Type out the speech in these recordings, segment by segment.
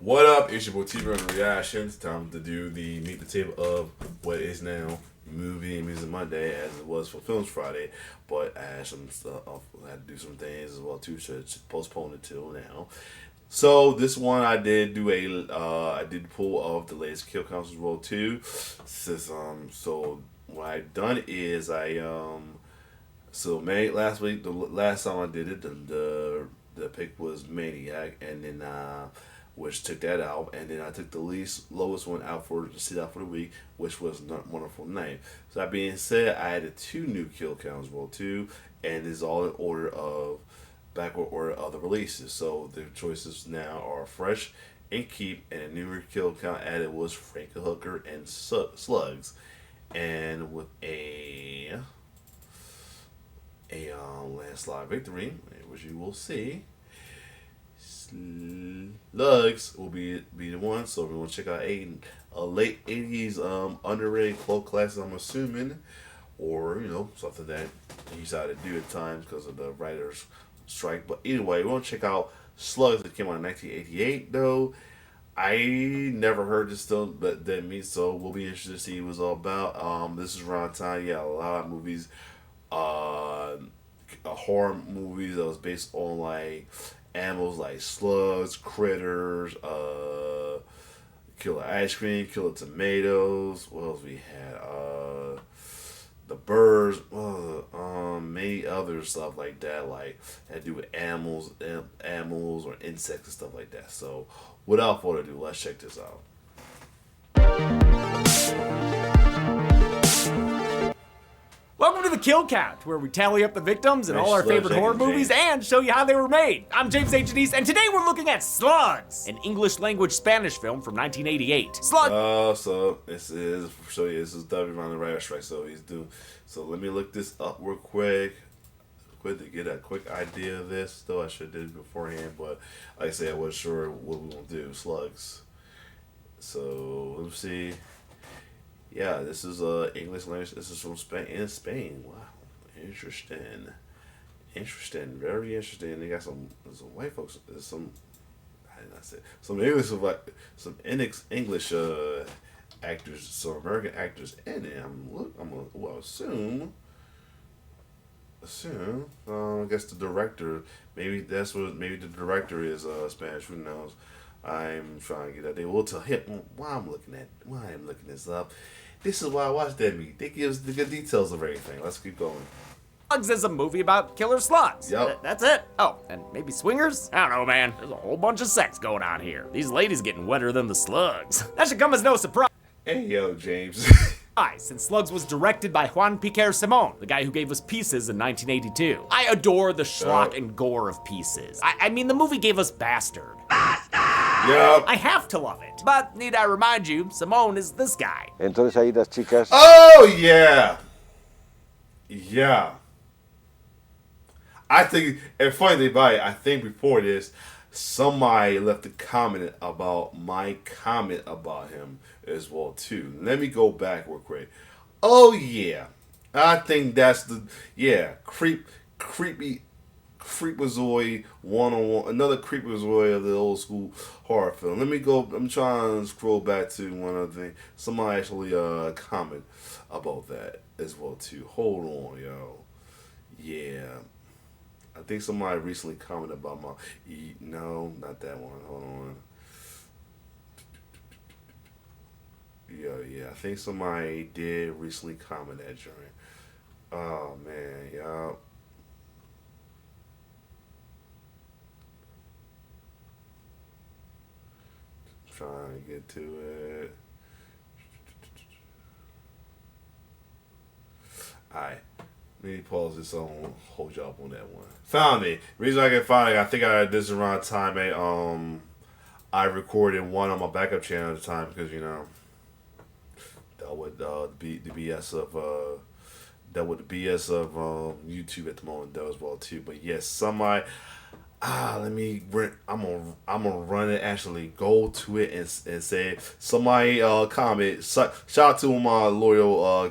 What up? It's your boy TV on the reactions. Time to do the meet the table of what is now movie and music Monday, as it was for Films Friday. But I had some stuff. I had to do some things as well too, so postpone it till now. So this one I did do I did pull of the latest Kill Council's Roll 2. So what I done is so May last week, the last time I did it, the pick was Maniac, and then which took that out, and then I took the lowest one out for to sit out for the week, which was Not Wonderful Night. So that being said, I added 2 new Kill Counts World 2, and it's all in order of backward order of the releases. So the choices now are Fresh and Keep, and a newer kill count added was Frankenhooker and Slugs, and with a landslide victory, which you will see. Slugs will be the one, so we're gonna check out a late '80s underrated cult classic. I'm assuming, or something that he decided to do at times because of the writers' strike. But anyway, we're gonna check out Slugs that came out in 1988. Though I never heard this still, but so we'll be interested to see what it's all about. This is around time. Yeah, a lot of movies, horror movies that was based on like animals like slugs, critters, killer ice cream, killer tomatoes. What else we had? The birds, many other stuff like that, like had to do with animals or insects and stuff like that. So, without further ado, let's check this out. Welcome to the Kill Count, where we tally up the victims in all our Slugs, favorite horror movies and show you how they were made. I'm James H. Denise, and today we're looking at Slugs, an English-language Spanish film from 1988. Slugs. So this is W on the writer strike. So So let me look this up real quick to get a quick idea of this. Though I should have did it beforehand, but like I said, I wasn't sure what we were gonna do. Slugs. So let's see. Yeah, this is English language. This is from Spain. Wow, interesting, very interesting. They got some white folks. I did not say some English actors, some American actors in it. I guess the director. Maybe the director is Spanish. Who knows? I'm trying to get that thing. We'll tell him why I'm looking this up. This is why I watch that movie. They give us the good details of everything. Let's keep going. Slugs is a movie about killer slugs. Yep. That's it. Oh, and maybe swingers? I don't know, man. There's a whole bunch of sex going on here. These ladies getting wetter than the slugs. That should come as no surprise. Hey, yo, James. Since Slugs was directed by Juan Piquer Simon, the guy who gave us Pieces in 1982. I adore the schlock and gore of Pieces. I mean, the movie gave us Bastard. Yep. I have to love it. But need I remind you, Simone is this guy. Entonces ahí las chicas. Oh, yeah. Yeah. I think, and funny thing about it, I think before this, somebody left a comment about my comment about him as well too. Let me go back real quick. Oh yeah, I think that's creepy creepazoid 101, another creepazoid of the old school horror film. Let me go. I'm trying to scroll back to one other thing. Somebody actually comment about that as well too. Hold on, yo. Yeah. I think somebody recently commented about my. No, not that one. Hold on. Yeah. I think somebody did recently comment that joint. Oh man, y'all. Trying to get to it. Alright. Let me pause this on. Hold y'all up on that one. Found it. Reason I can find it, I think I did this around time. I recorded one on my backup channel at the time because dealt with the BS of YouTube at the moment though as well too. But yes, somebody. I'm gonna run it. Actually, go to it and say somebody comment. Shout out to my loyal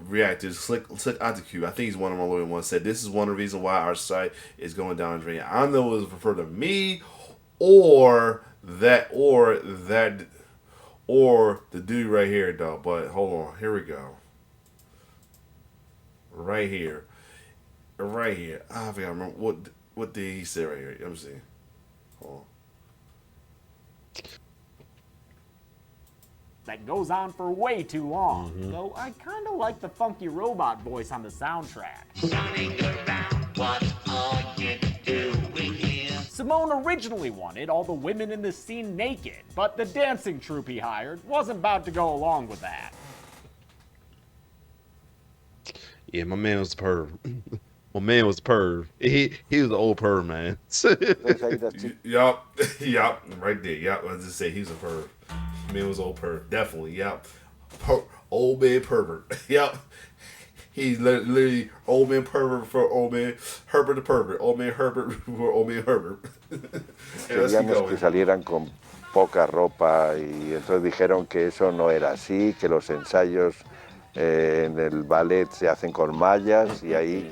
reactors. Click onto Q. I think he's one of my loyal ones. Said this is one of the reasons why our site is going down the drain. I don't know if it was referred to me or or the dude right here, though. But hold on, here we go. Right here. I forgot remember what did he say right here. Let me see. Hold on. That goes on for way too long. Though I kind of like the funky robot voice on the soundtrack. Running around, what are you doing here? Simone originally wanted all the women in the scene naked, but the dancing troupe he hired wasn't about to go along with that. Yeah, my man was a perv. My man was a perv. He was an old perv, man. Yup, right there. Yup, I was just say he's a perv. Man was old perv, definitely. Yup, old man pervert. Yup, he's literally old man pervert for old man Herbert the pervert. Old man Herbert for old man Herbert. Queríamos que salieran con poca ropa y entonces dijeron que eso no era así, que los ensayos en el ballet se hacen con mallas y ahí,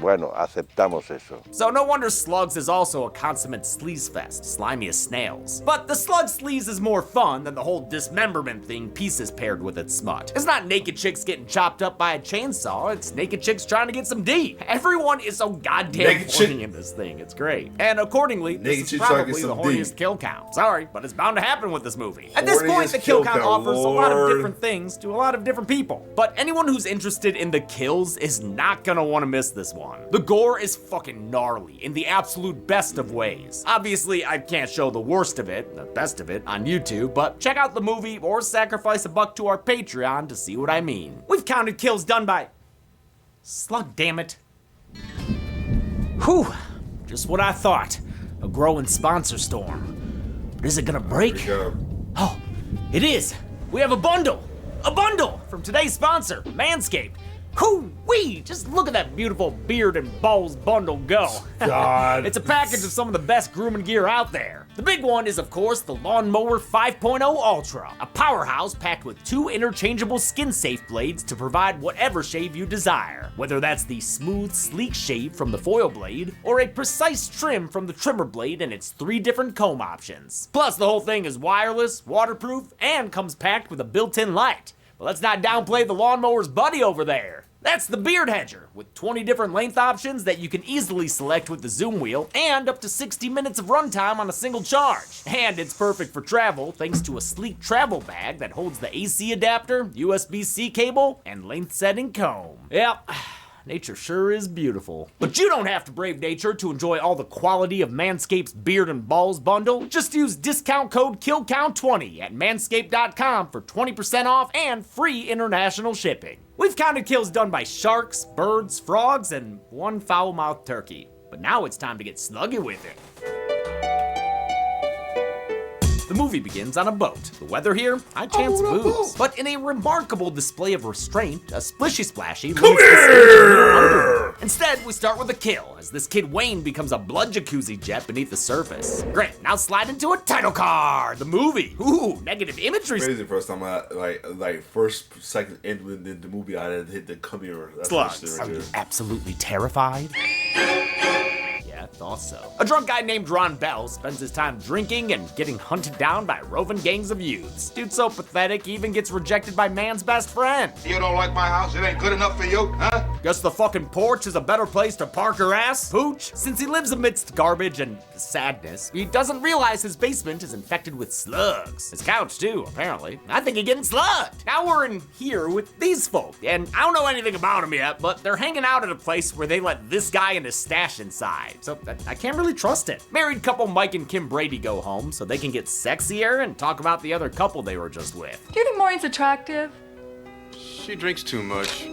bueno, aceptamos eso. So no wonder Slugs is also a consummate sleaze fest, slimy as snails. But the Slug sleaze is more fun than the whole dismemberment thing Pieces paired with its smut. It's not naked chicks getting chopped up by a chainsaw, it's naked chicks trying to get some D. Everyone is so goddamn horny in this thing, it's great. And accordingly, this is probably the horniest kill count. Sorry, but it's bound to happen with this movie. At this point, the kill count offers a lot of different things to a lot of different people. But anyone who's interested in the kills is not gonna want to miss this one. The gore is fucking gnarly in the absolute best of ways. Obviously, I can't show the worst of it, the best of it, on YouTube, but check out the movie or sacrifice $1 to our Patreon to see what I mean. We've counted kills done by... Slug, damn it. Whew, just what I thought. A growing sponsor storm. But is it gonna break? Oh, it is. We have a bundle. A bundle from today's sponsor, Manscaped. Hoo-wee! Just look at that beautiful beard and balls bundle go. God. It's a package of some of the best grooming gear out there. The big one is, of course, the Lawnmower 5.0 Ultra, a powerhouse packed with 2 interchangeable skin-safe blades to provide whatever shave you desire. Whether that's the smooth, sleek shave from the foil blade, or a precise trim from the trimmer blade and its 3 different comb options. Plus, the whole thing is wireless, waterproof, and comes packed with a built-in light. But let's not downplay the lawnmower's buddy over there. That's the Beard Hedger, with 20 different length options that you can easily select with the zoom wheel, and up to 60 minutes of runtime on a single charge. And it's perfect for travel thanks to a sleek travel bag that holds the AC adapter, USB-C cable, and length setting comb. Yep. Nature sure is beautiful. But you don't have to brave nature to enjoy all the quality of Manscaped's Beard and Balls bundle. Just use discount code KILLCOUNT20 at manscaped.com for 20% off and free international shipping. We've counted kills done by sharks, birds, frogs, and one foul-mouthed turkey. But now it's time to get sluggy with it. The movie begins on a boat. The weather here, high chance booze. But in a remarkable display of restraint, a splishy-splashy leads the Instead, we start with a kill, as this kid Wayne becomes a blood jacuzzi jet beneath the surface. Great, now slide into a title card, the movie. Ooh, negative imagery. Crazy the first time I first second into the movie I had hit the come here. Slugs. Are you absolutely terrified? I thought so. A drunk guy named Ron Bell spends his time drinking and getting hunted down by roving gangs of youths. Dude's so pathetic, he even gets rejected by man's best friend. You don't like my house? It ain't good enough for you, huh? Guess the fucking porch is a better place to park her ass, Pooch? Since he lives amidst garbage and sadness, he doesn't realize his basement is infected with slugs. His couch too, apparently. I think he's getting slugged. Now we're in here with these folk, and I don't know anything about them yet, but they're hanging out at a place where they let this guy and his stash inside. So I can't really trust it. Married couple Mike and Kim Brady go home so they can get sexier and talk about the other couple they were just with. Do you think Maureen's attractive? She drinks too much.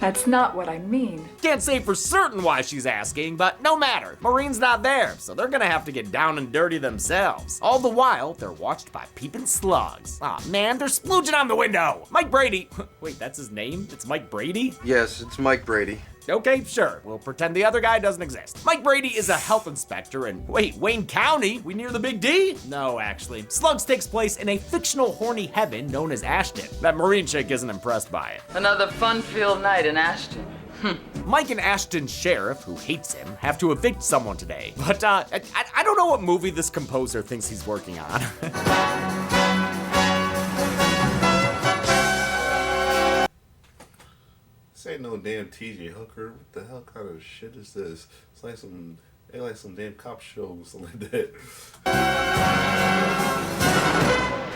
That's not what I mean. Can't say for certain why she's asking, but no matter. Maureen's not there, so they're gonna have to get down and dirty themselves. All the while, they're watched by peeping slugs. Aw, man, they're splooging on the window. Mike Brady. Wait, that's his name? It's Mike Brady? Yes, it's Mike Brady. Okay, sure. We'll pretend the other guy doesn't exist. Mike Brady is a health inspector and wait, Wayne County? We near the Big D? No, actually. Slugs takes place in a fictional horny heaven known as Ashton. That Marine chick isn't impressed by it. Another fun-filled night in Ashton. Mike and Ashton's sheriff, who hates him, have to evict someone today. But I don't know what movie this composer thinks he's working on. This ain't no damn TJ Hooker. What the hell kind of shit is this? It's like some damn cop show or something like that.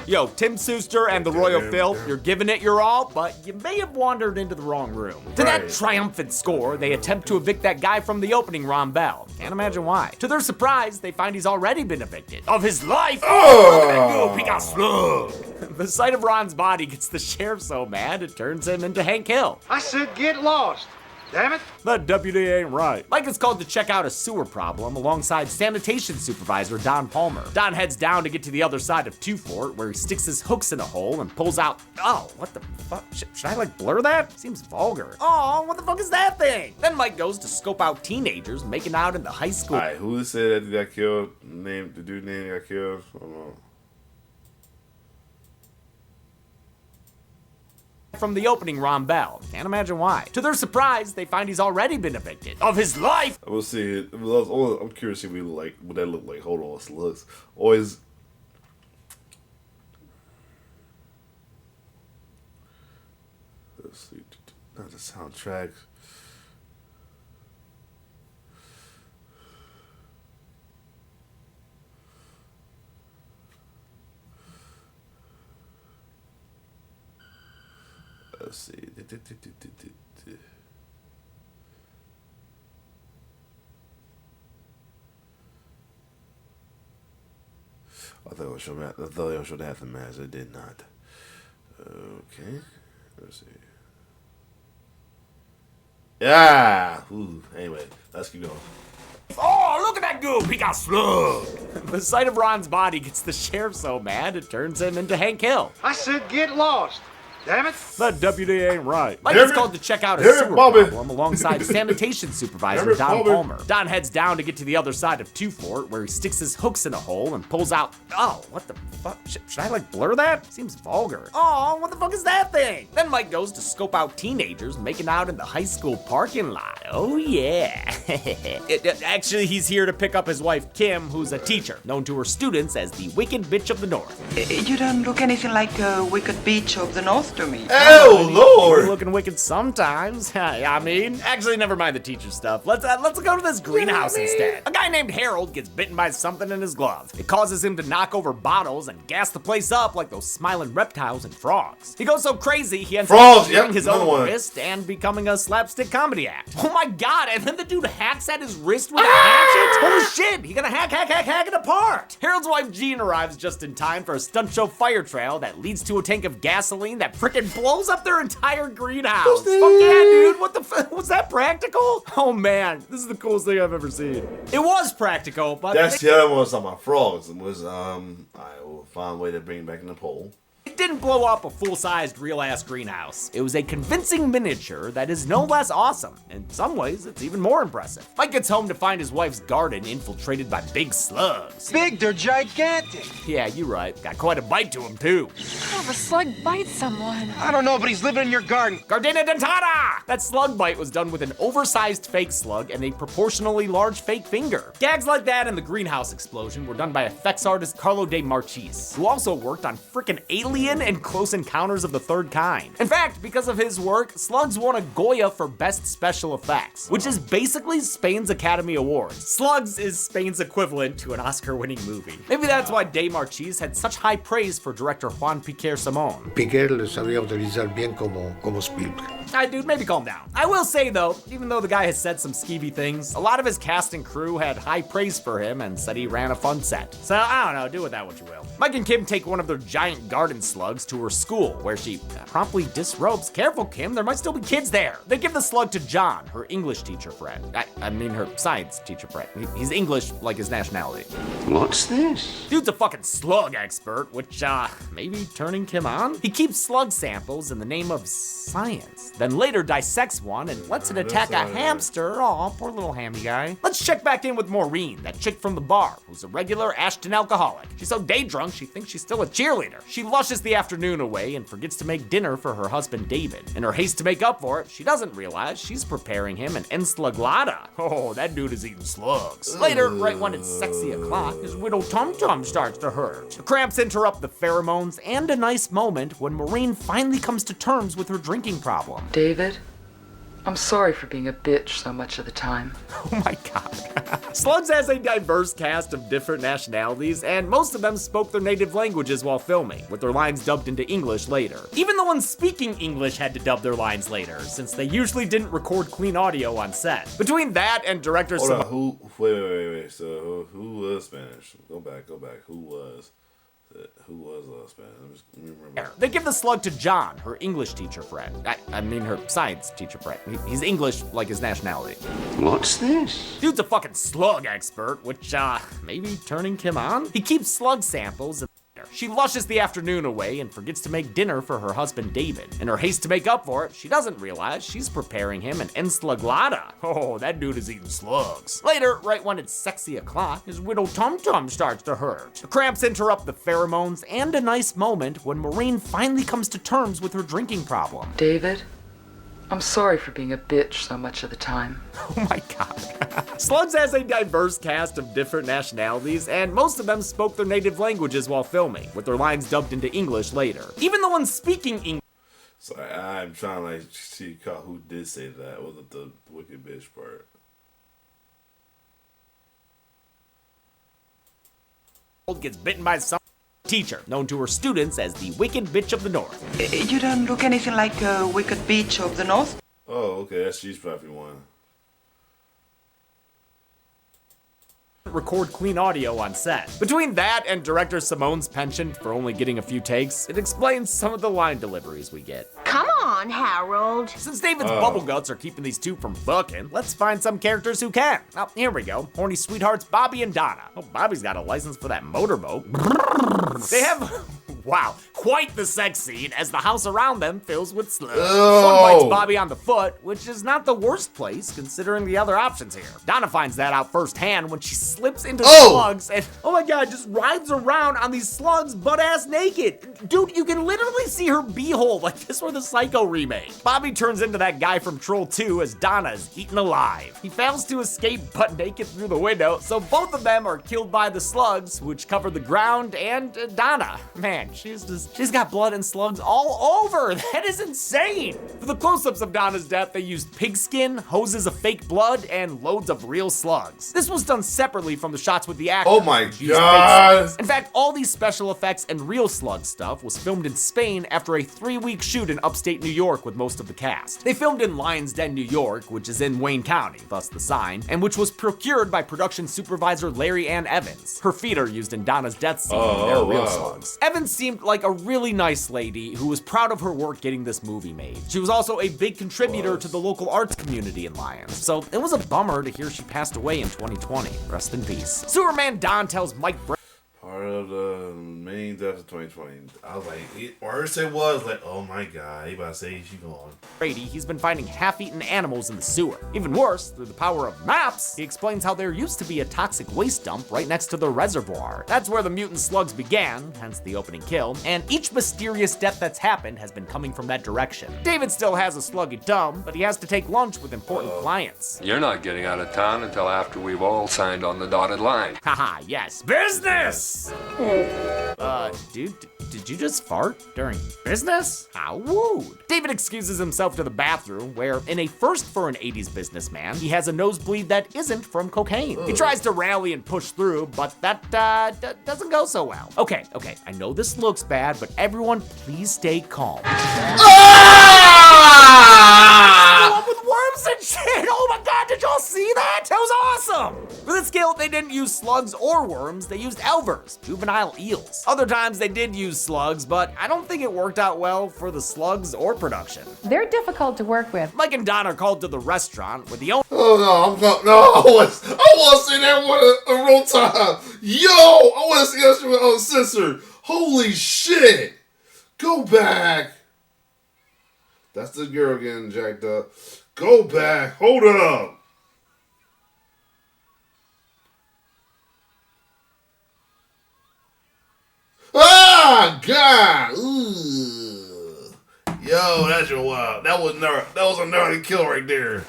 Yo, Tim Schuster and the Royal Filth, you're giving it your all, but you may have wandered into the wrong room. To that triumphant score, they attempt to evict that guy from the opening, Ron Bell. Can't imagine why. To their surprise, they find he's already been evicted. Of his life! Oh! Look at that go, he got slugged! The sight of Ron's body gets the sheriff so mad, it turns him into Hank Hill. I said get lost. Damn it. That deputy ain't right. Mike is called to check out a sewer problem alongside sanitation supervisor Don Palmer. Don heads down to get to the other side of Two Fort, where he sticks his hooks in a hole and pulls out. Oh, what the fuck? Should I blur that? Seems vulgar. Oh, what the fuck is that thing? Then Mike goes to scope out teenagers making out in the high school. Alright, who said that got killed? The dude name got killed? I don't know. From the opening, Ron Bell. Can't imagine why. To their surprise, they find he's already been evicted. Of his life! We'll see. I'm curious to see what that look like. Hold on, Slugs. Always. Let's see. Not the soundtrack. Let's see. I thought it was showing the aftermath. It did not. Okay. Let's see. Yeah. Ooh. Anyway, let's keep going. Oh, look at that goop! He got slugged! The sight of Ron's body gets the sheriff so mad, it turns him into Hank Hill. I said get lost. Damn it. That deputy ain't right. Mike is called to check out a sewer problem alongside sanitation supervisor Don Palmer. Don heads down to get to the other side of Two Fort, where he sticks his hooks in a hole and pulls out. Oh, what the fuck? Should I blur that? Seems vulgar. Oh, what the fuck is that thing? Then Mike goes to scope out teenagers making out in the high school parking lot. Oh yeah. Actually, he's here to pick up his wife Kim, who's a teacher, known to her students as the Wicked Bitch of the North. You don't look anything like a Wicked Bitch of the North to me. Oh, Lord! You're looking wicked sometimes. I mean, actually, never mind the teacher stuff. Let's go to this greenhouse instead. A guy named Harold gets bitten by something in his glove. It causes him to knock over bottles and gas the place up like those smiling reptiles and frogs. He goes so crazy, he ends up shearing his own wrist and becoming a slapstick comedy act. Oh my god, and then the dude hacks at his wrist with a hatchet? Holy shit, he gonna hack it apart. Harold's wife Jean arrives just in time for a stunt show fire trail that leads to a tank of gasoline that frickin' blows up their entire greenhouse. Fuck yeah, dude. What the fuck? Was that practical? Oh man, this is the coolest thing I've ever seen. It was practical, but that's the other one was talking about frogs. It was I will find a way to bring it back in the poll. it didn't blow up a full-sized, real-ass greenhouse. It was a convincing miniature that is no less awesome. In some ways, it's even more impressive. Mike gets home to find his wife's garden infiltrated by big slugs. Big? They're gigantic. Yeah, you're right. Got quite a bite to him, too. How if a slug bites someone? I don't know, but he's living in your garden. Gardena dentata! That slug bite was done with an oversized fake slug and a proportionally large fake finger. Gags like that and the greenhouse explosion were done by effects artist Carlo De Marchis, who also worked on frickin' Alien and Close Encounters of the Third Kind. In fact, because of his work, Slugs won a Goya for Best Special Effects, which is basically Spain's Academy Award. Slugs is Spain's equivalent to an Oscar-winning movie. Maybe that's why De Marchis had such high praise for director Juan Piquer Simón. Piquer le sabía utilizar bien como Spielberg. Alright, dude, maybe calm down. I will say, though, even though the guy has said some skeevy things, a lot of his cast and crew had high praise for him and said he ran a fun set. So, I don't know, do with that what you will. Mike and Kim take one of their giant garden slugs to her school, where she promptly disrobes. Careful, Kim, there might still be kids there. They give the slug to John, her English teacher friend. I mean her science teacher friend. He's English like his nationality. What's this? Dude's a fucking slug expert, which, maybe turning Kim on? He keeps slug samples in the name of science, then later dissects one and lets it attack a hamster. Aw, poor little hammy guy. Let's check back in with Maureen, that chick from the bar, who's a regular Ashton alcoholic. She's so day drunk, she thinks she's still a cheerleader. She lushes the the afternoon away and forgets to make dinner for her husband David. In her haste to make up for it, she doesn't realize she's preparing him an enslaglada. Oh, that dude is eating slugs. Later, right when it's sexy o'clock, his widow tum-tum starts to hurt. The cramps interrupt the pheromones and a nice moment when Maureen finally comes to terms with her drinking problem. David, I'm sorry for being a bitch so much of the time. Oh my god. Slugs has a diverse cast of different nationalities, and most of them spoke their native languages while filming, with their lines dubbed into English later. Even the ones speaking English had to dub their lines later, since they usually didn't record clean audio on set. Between that and director Hold on, wait. So who was Spanish? Go back. Who was Spanish? Let me remember. They give the slug to John, her English teacher friend. I mean her science teacher friend. He's English like his nationality. What's this? Dude's a fucking slug expert, which, maybe turning Kim on? He keeps slug samples and she lushes the afternoon away and forgets to make dinner for her husband David. In her haste to make up for it, she doesn't realize she's preparing him an enslaglada. Oh, that dude is eating slugs. Later, right when it's sexy o'clock, his widow tum-tum starts to hurt. The cramps interrupt the pheromones and a nice moment when Maureen finally comes to terms with her drinking problem. David, I'm sorry for being a bitch so much of the time. Oh my god. Slugs has a diverse cast of different nationalities, and most of them spoke their native languages while filming, with their lines dubbed into English later. Even the ones speaking English. Sorry, I'm trying to see who did say that. Was it the wicked bitch part? Gets bitten by some teacher, known to her students as the Wicked Bitch of the North. You don't look anything like a wicked bitch of the North. Oh, okay, she's probably one. Record clean audio on set. Between that and director Simone's penchant for only getting a few takes, it explains some of the line deliveries we get. Come on, Harold. Since David's bubble guts are keeping these two from fucking, let's find some characters who can. Oh, here we go. Horny sweethearts Bobby and Donna. Oh, Bobby's got a license for that motorboat. They have, wow, quite the sex scene as the house around them fills with slugs. Someone bites Bobby on the foot, which is not the worst place considering the other options here. Donna finds that out firsthand when she slips into slugs and, oh my god, just rides around on these slugs butt-ass naked. Dude, you can literally see her beehole like this were the Psycho remake. Bobby turns into that guy from Troll 2 as Donna is eaten alive. He fails to escape butt naked through the window, so both of them are killed by the slugs, which cover the ground and Donna. Man, she's got blood and slugs all over. That is insane. For the close-ups of Donna's death, they used pigskin, hoses of fake blood, and loads of real slugs. This was done separately from the shots with the actors. Oh my god! In fact, all these special effects and real slug stuff was filmed in Spain after a 3-week shoot in upstate New York with most of the cast. They filmed in Lions Den, New York, which is in Wayne County, thus the sign, and which was procured by production supervisor Larry Ann Evans. Her feet are used in Donna's death scene in their real slugs. Evans seemed like a really nice lady who was proud of her work getting this movie made. She was also a big contributor to the local arts community in Lyons, so it was a bummer to hear she passed away in 2020. Rest in peace. Sewerman Don tells Mike part of the main death of 2020. I was like, worse it was like, oh my god, he about to say she gone. Brady, he's been finding half-eaten animals in the sewer. Even worse, through the power of maps, he explains how there used to be a toxic waste dump right next to the reservoir. That's where the mutant slugs began, hence the opening kill, and each mysterious death that's happened has been coming from that direction. David still has a sluggy tum, but he has to take lunch with important clients. You're not getting out of town until after we've all signed on the dotted line. Haha, yes, business! Dude, did you just fart during business? How wooed. David excuses himself to the bathroom, where, in a first for an 80s businessman, he has a nosebleed that isn't from cocaine. He tries to rally and push through, but that doesn't go so well. Okay, I know this looks bad, but everyone please stay calm. With worms and shit! Oh my god, did y'all see that? That was awesome! For this kill, they didn't use slugs or worms, they used elvers, juvenile eels. Other times they did use slugs, but I don't think it worked out well for the slugs or production. They're difficult to work with. Mike and Don are called to the restaurant where the owner— I want to see that one a real time. Yo, I want to see that shit with uncensored. Holy shit. Go back. That's the girl getting jacked up. Go back. Hold up. my God! Ooh. Yo, that's your wild. That was a gnarly kill right there.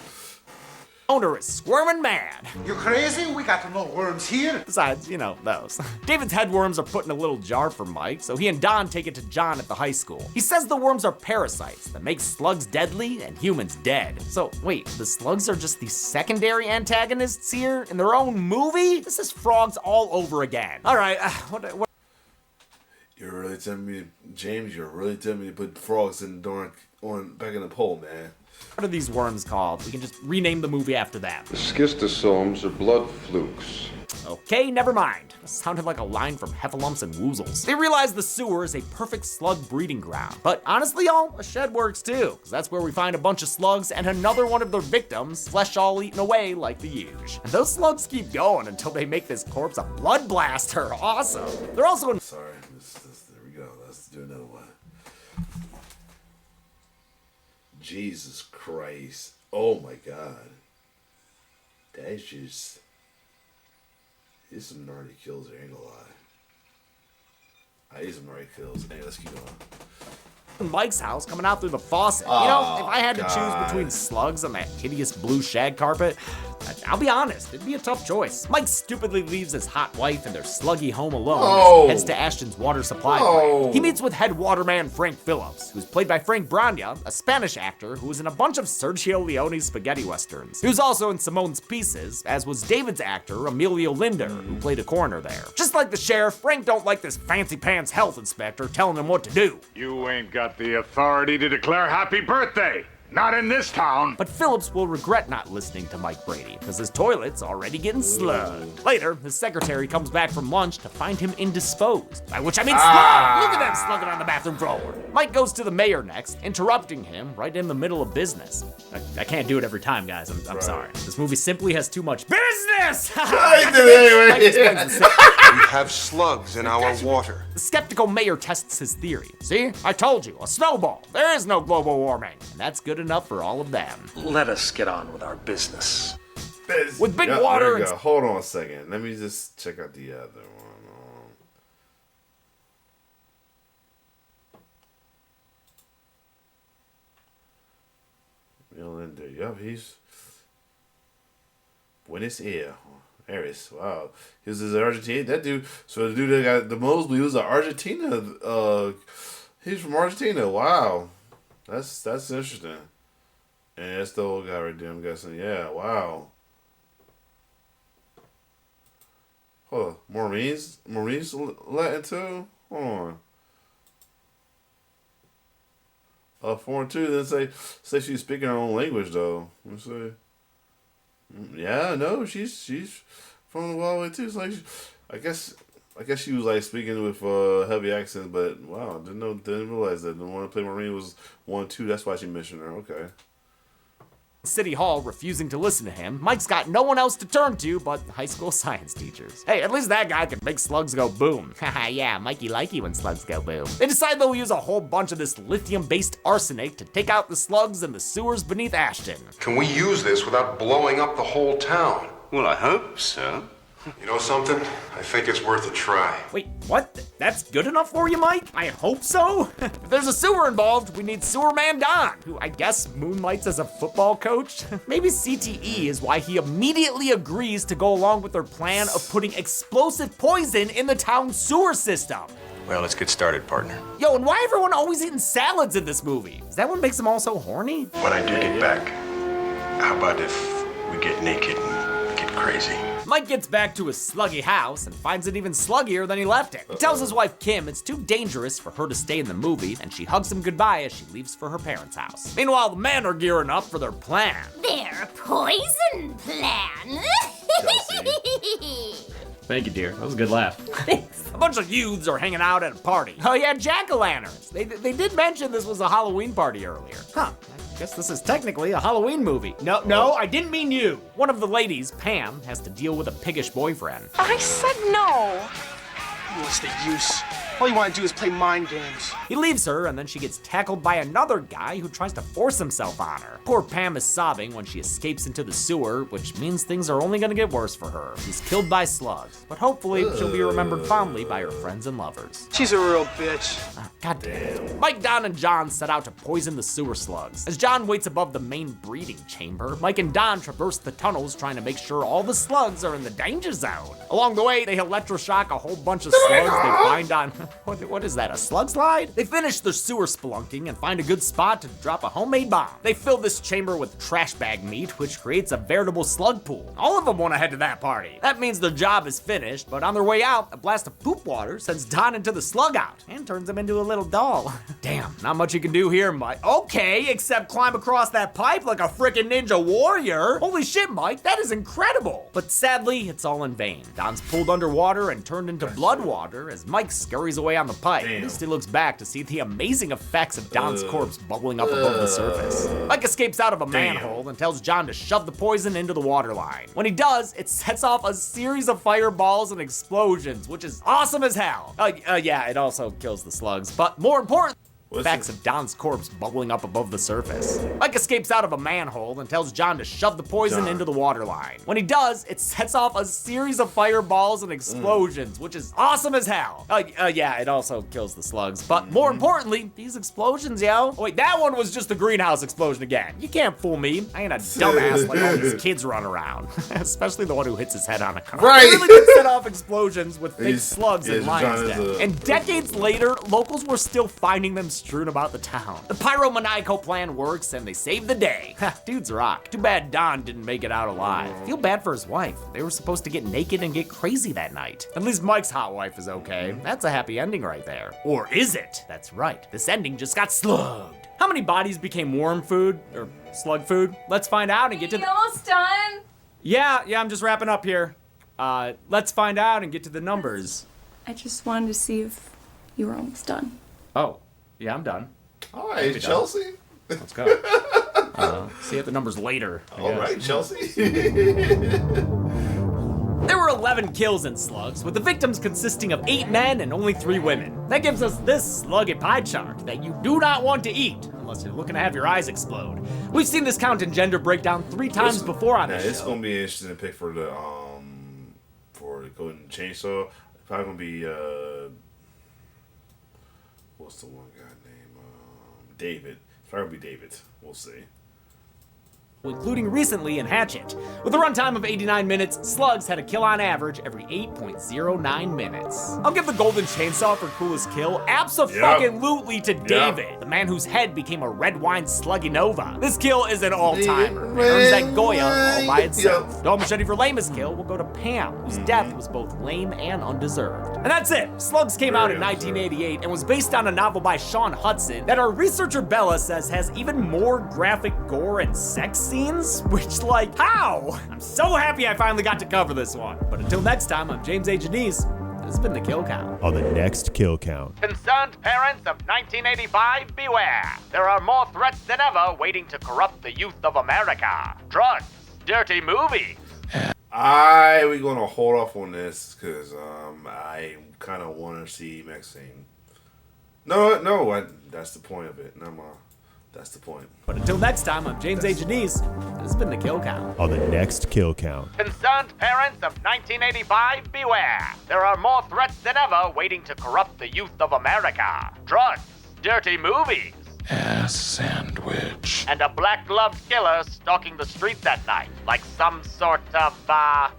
Owner is squirming mad. You crazy? We got no worms here. Besides, those. David's head worms are put in a little jar for Mike, so he and Don take it to John at the high school. He says the worms are parasites that make slugs deadly and humans dead. So, wait, the slugs are just the secondary antagonists here in their own movie? This is frogs all over again. All right, what? You're really telling me, James, you're really telling me to put frogs in the back in the pole, man. What are these worms called? We can just rename the movie after them. The schistosomes are blood flukes. Okay, never mind. That sounded like a line from Heffalumps and Woozles. They realize the sewer is a perfect slug breeding ground. But honestly, y'all, a shed works too, because that's where we find a bunch of slugs and another one of their victims, flesh all eaten away like the huge. And those slugs keep going until they make this corpse a blood blaster. Awesome. They're also in— Sorry, there we go. Let's do another one. Jesus Christ. Oh my God. That's just... There's some gnarly kills there, ain't gonna lie. I need some gnarly kills. Hey, let's keep going. Mike's house coming out through the faucet. If I had to choose between slugs and that hideous blue shag carpet, I'll be honest, it'd be a tough choice. Mike stupidly leaves his hot wife in their sluggy home alone and heads to Ashton's water supply plant. He meets with head waterman Frank Phillips, who's played by Frank Brania, a Spanish actor who was in a bunch of Sergio Leone's spaghetti westerns. He was also in Simone's Pieces, as was David's actor Emilio Linder, who played a coroner there. Just like the sheriff, Frank don't like this fancy pants health inspector telling him what to do. You ain't got the authority to declare happy birthday. Not in this town. But Phillips will regret not listening to Mike Brady, because his toilet's already getting slugged. Later, his secretary comes back from lunch to find him indisposed. By which I mean slugged! Look at them slugging on the bathroom floor. Mike goes to the mayor next, interrupting him right in the middle of business. I can't do it every time, guys. I'm sorry. This movie simply has too much business! I did it anyway. We have slugs in our water. The skeptical mayor tests his theory. See? I told you, a snowball. There is no global warming. And that's good enough for all of them. Let us get on with our business. With big water and... Hold on a second. Let me just check out the other one. Yep, he's... Buenos Aires. Wow. He was Argentina. That dude... So the dude that got the most, he was an Argentina. He's from Argentina. Wow. That's interesting. And that's the old guy right there, I'm guessing. Yeah, wow. Hold on. Maurice Latin too? Hold on. 4 and 2, then say she's speaking her own language though. Let me see. Yeah, no, she's from the Wild Way too. It's like I guess she was like speaking with heavy accent, but wow, didn't realize that the one that played Maureen was 1-2. That's why she mentioned her. Okay. City Hall refusing to listen to him, Mike's got no one else to turn to but high school science teachers. Hey, at least that guy can make slugs go boom. Haha, yeah, Mikey likey when slugs go boom. They decide they'll use a whole bunch of this lithium-based arsenic to take out the slugs in the sewers beneath Ashton. Can we use this without blowing up the whole town? Well, I hope so. You know something? I think it's worth a try. Wait, what? That's good enough for you, Mike? I hope so? If there's a sewer involved, we need Sewerman Don, who I guess moonlights as a football coach. Maybe CTE is why he immediately agrees to go along with their plan of putting explosive poison in the town's sewer system. Well, let's get started, partner. Yo, and why everyone always eating salads in this movie? Is that what makes them all so horny? When I do get back, how about if we get naked and get crazy? Mike gets back to his sluggy house and finds it even sluggier than he left it. He tells his wife Kim it's too dangerous for her to stay in the movie, and she hugs him goodbye as she leaves for her parents' house. Meanwhile, the men are gearing up for their plan. Their poison plan. Thank you, dear. That was a good laugh. A bunch of youths are hanging out at a party. Oh yeah, jack-o'-lanterns. They did mention this was a Halloween party earlier. Huh. I guess this is technically a Halloween movie. No, I didn't mean you. One of the ladies, Pam, has to deal with a piggish boyfriend. I said no. What's the use? All you want to do is play mind games. He leaves her, and then she gets tackled by another guy who tries to force himself on her. Poor Pam is sobbing when she escapes into the sewer, which means things are only gonna get worse for her. She's killed by slugs, but hopefully she'll be remembered fondly by her friends and lovers. She's a real bitch. God damn. Mike, Don, and John set out to poison the sewer slugs. As John waits above the main breeding chamber, Mike and Don traverse the tunnels trying to make sure all the slugs are in the danger zone. Along the way, they electroshock a whole bunch of slugs they find on... What is that, a slug slide? They finish their sewer spelunking and find a good spot to drop a homemade bomb. They fill this chamber with trash bag meat, which creates a veritable slug pool. All of them want to head to that party. That means their job is finished, but on their way out, a blast of poop water sends Don into the slug out and turns him into a little doll. Damn, not much you can do here, Mike. Okay, except climb across that pipe like a frickin' ninja warrior. Holy shit, Mike, that is incredible. But sadly, it's all in vain. Don's pulled underwater and turned into blood water as Mike scurries away on the pipe. At least he looks back to see the amazing effects of Don's corpse bubbling up above the surface. Mike escapes out of a manhole and tells John to shove the poison into the water line. When he does, it sets off a series of fireballs and explosions, which is awesome as hell. Yeah, it also kills the slugs, but more important, effects of Don's corpse bubbling up above the surface. Mike escapes out of a manhole and tells John to shove the poison into the water line. When he does, it sets off a series of fireballs and explosions, which is awesome as hell. Yeah, it also kills the slugs, but more importantly, these explosions, yo. Oh, wait, that one was just the greenhouse explosion again. You can't fool me. I ain't a dumbass like all these kids run around, especially the one who hits his head on a car. Right. They really did set off explosions with fake slugs in lion's den. And decades later, locals were still finding them strewn about the town. The pyromaniacal plan works and they save the day. Dudes rock. Too bad Don didn't make it out alive. Feel bad for his wife. They were supposed to get naked and get crazy that night. At least Mike's hot wife is okay. That's a happy ending right there. Or is it? That's right. This ending just got slugged. How many bodies became worm food or slug food? Let's find out and get to the... almost done? Yeah, I'm just wrapping up here. Let's find out and get to the numbers. I just wanted to see if you were almost done. Oh. Yeah, I'm done. All right, Chelsea. Let's go. See you at the numbers later. All right, Chelsea. There were 11 kills in Slugs, with the victims consisting of 8 men and only 3 women. That gives us this sluggy pie chart that you do not want to eat, unless you're looking to have your eyes explode. We've seen this count and gender breakdown 3 times before on this show. It's gonna be interesting to pick for the Golden Chainsaw. It's probably gonna be what's the one guy named David? It's probably gonna be David. We'll see. Including recently in Hatchet. With a runtime of 89 minutes, Slugs had a kill on average every 8.09 minutes. I'll give the Golden Chainsaw for coolest kill abso-fucking-lutely to David, the man whose head became a red wine sluggy nova. This kill is an all-timer. It earns that Goya all by itself. Dog Machete for lamest kill will go to Pam, whose death was both lame and undeserved. And that's it. Slugs came out in 1988 and was based on a novel by Sean Hudson that our researcher Bella says has even more graphic gore and sex scenes, which, like, how? I'm so happy I finally got to cover this one. But until next time, I'm James A. Janice. This has been The Kill Count. On the next Kill Count. Concerned parents of 1985, beware. There are more threats than ever waiting to corrupt the youth of America. Drugs, dirty movies. We're gonna hold off on this because I kind of want to see Maxine. No, that's the point of it. That's the point. But until next time, I'm James A. Janice. This has been The Kill Count. On the next Kill Count. Concerned parents of 1985, beware. There are more threats than ever waiting to corrupt the youth of America. Drugs, dirty movies. Ass sandwich. And a black-gloved killer stalking the streets at night, like some sort of,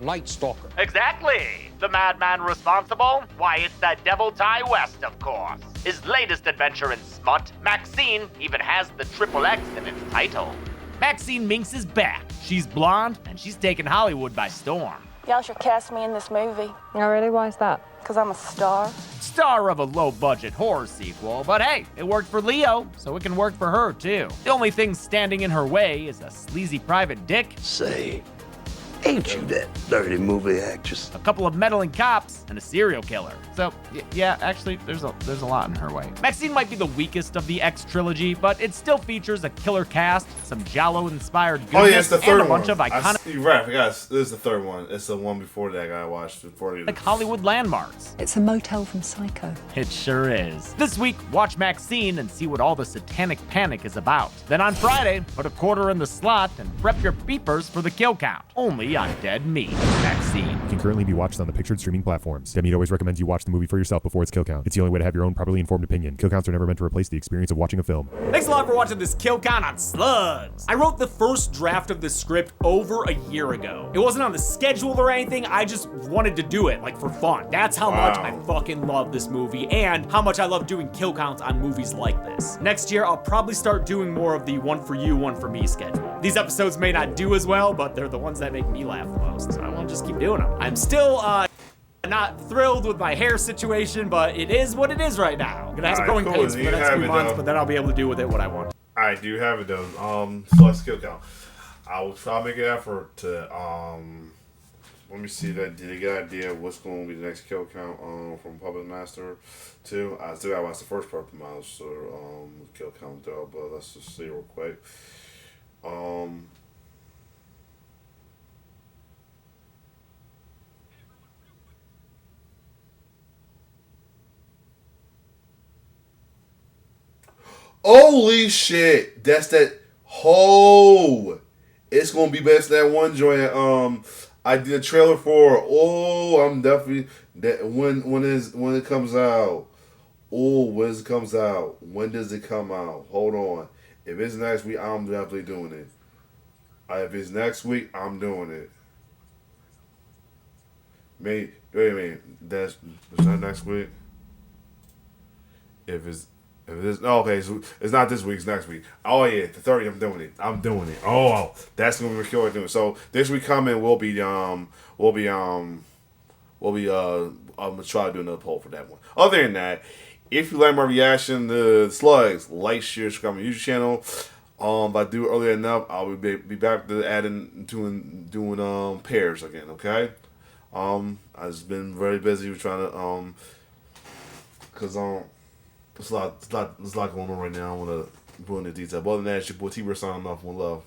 Night Stalker. Exactly! The madman responsible? Why, it's that Devil Ty West, of course. His latest adventure in smut, Maxine, even has the triple X in its title. Maxine Minx is back. She's blonde, and she's taking Hollywood by storm. Y'all should cast me in this movie. Oh, really? Why is that? Because I'm a star. Star of a low-budget horror sequel, but hey, it worked for Leo, so it can work for her, too. The only thing standing in her way is a sleazy private dick. Say, Ain't you that dirty movie actress? A couple of meddling cops, and a serial killer. So, yeah, actually, there's a lot in her way. Maxine might be the weakest of the X trilogy, but it still features a killer cast, some Giallo-inspired goodness, Oh yeah, it's the third and a bunch one. of iconic You're right, I forgot. This is the third one. It's the one before that I watched. like Hollywood landmarks. It's a motel from Psycho. It sure is. This week, watch Maxine and see what all the satanic panic is about. Then on Friday, put a quarter in the slot and prep your beepers for the kill count. Only on Dead Meat. Maxine. It can currently be watched on the pictured streaming platforms. Dead Meat always recommends you watch the movie for yourself before its kill count. It's the only way to have your own properly informed opinion. Kill counts are never meant to replace the experience of watching a film. Thanks a lot for watching this kill count on Slugs. I wrote the first draft of this script over a year ago. It wasn't on the schedule or anything. I just wanted to do it, like, for fun. That's how much I fucking love this movie and how much I love doing kill counts on movies like this. Next year, I'll probably start doing more of the one for you, one for me schedule. These episodes may not do as well, but they're the ones that make me laugh the most, so I want to just keep doing them. I'm still, not thrilled with my hair situation, but it is what it is right now. I'm gonna have some growing pains for the next few months, but then I'll be able to do with it what I want. I do have it though. Slugs kill count. I will try to make an effort to let me see that. Did I get an idea of what's going to be the next kill count from Puppet Master 2? I still got to watch the first Puppet Master kill count though, but let's just see real quick. Holy shit! That's that. It's gonna be best that one joint. I did a trailer for. Oh, I'm definitely that when it comes out. Oh, when it comes out? When does it come out? Hold on. If it's next week, I'm definitely doing it. If it's next week, I'm doing it. Wait a minute. That's not next week. If it's okay, so it's not this week, it's next week. Oh yeah, the 30th, I'm doing it. Oh, that's gonna be what doing. So this week coming, we'll be I'm gonna try to do another poll for that one. Other than that, if you like my reaction to Slugs, like, share, subscribe to my YouTube channel. If I do it early enough, I will be back to doing pairs again. Okay. I've just been very busy trying to cause there's a lot going on right now. I want to go into detail. But other than that, it's your boy T-Bird signing off. One love.